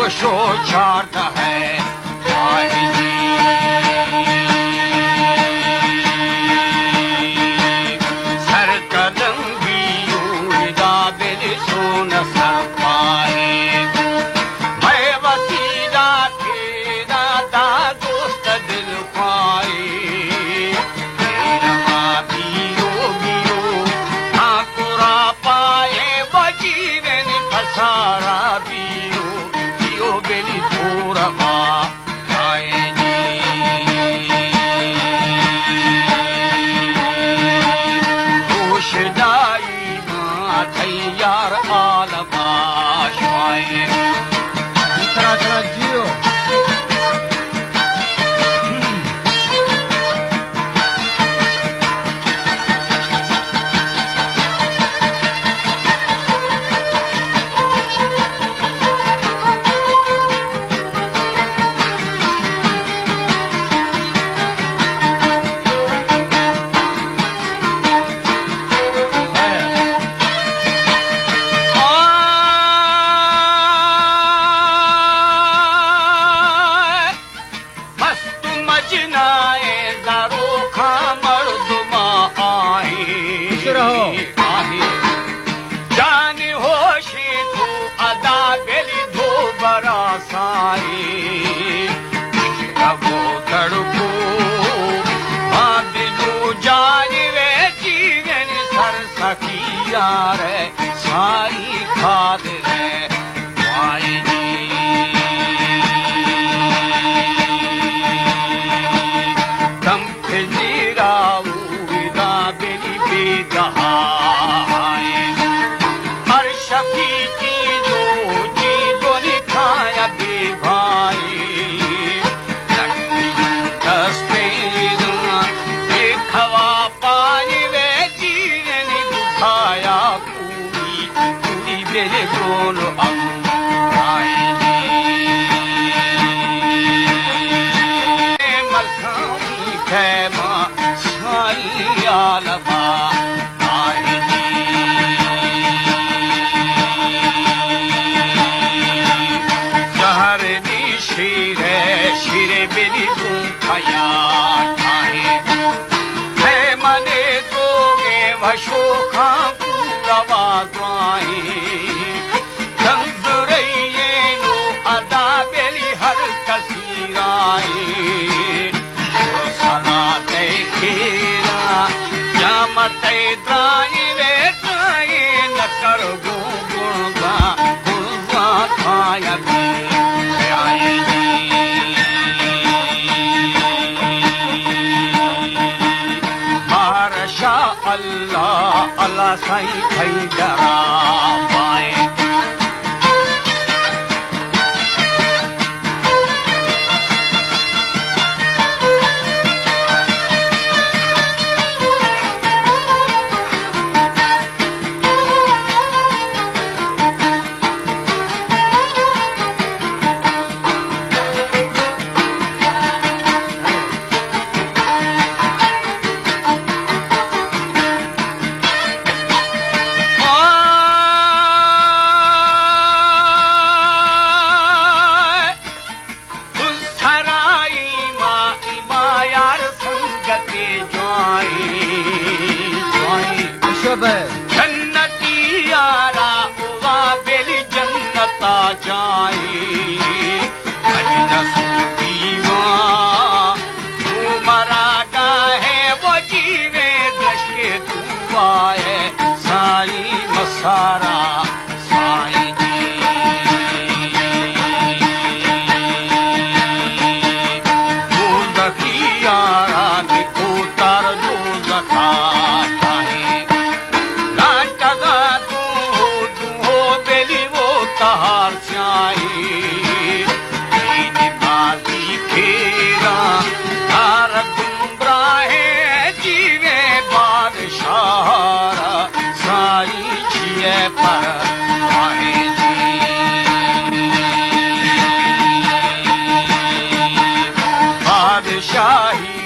जोशो छाट है वाहिनी सरकदंगी उड़ा बिल सोन सर पाए मैं वसीला तेरा दा दोस्त दिल पाए तेरा बियो बियो ठाकुरा पाए वजीरन फसारा बियो बियो बेली थोड़ा यार आलमाश चला जियो जान होशी तू अदा बेली दो बरा साई वो तड़को दिलू जानवे जीवन सर सखी यार साई खाद है वाहिनी दम फिजीरा उड़ा बेली बेजहा मेरे बोलो मलखानी खैमा साई आलमा जहर नी शीरे शीरे मेरी खाया है मने दोगे वशो खा पूरा द्वाई मते त्राई वे त्राई न कर गुणगा गुणगा खाया बारशा अल्लाह अल्लाह साईं थई डरा पाए जन्नती यारा उवा बेली जन्नता जाए तू मरा है वो जीवे दशे तू आए साई मसारा साई जी यारा निको तार दो जखा तहार बाजी खेरा तार गुमराहे जीवे बादशाह साई छिए पर बादशाही